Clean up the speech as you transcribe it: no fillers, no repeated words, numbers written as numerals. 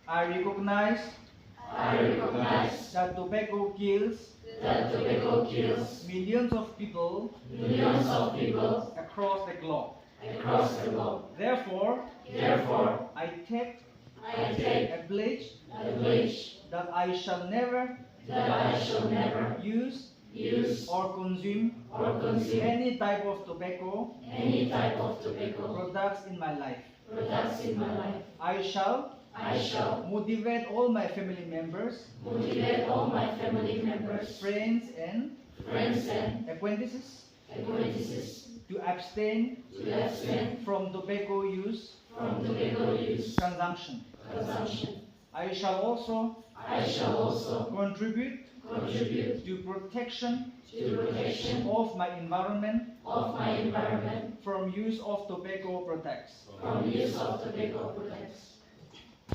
I recognize I recognize that tobacco kills that tobacco kills millions of people millions of people across the globe. across the globe. Therefore, Therefore, I take I take a pledge a pledge that I shall never that I shall never use use or consume or consume any type of tobacco any type of tobacco products in my life. products in my life. I shall I shall motivate all my family members, motivate all my family members, friends, and friends, and acquaintances acquaintances to abstain to abstain from tobacco use from tobacco use consumption. consumption. I shall also I shall also contribute contribute to protection to protection of my environment of my environment from use of tobacco products. from use of tobacco products.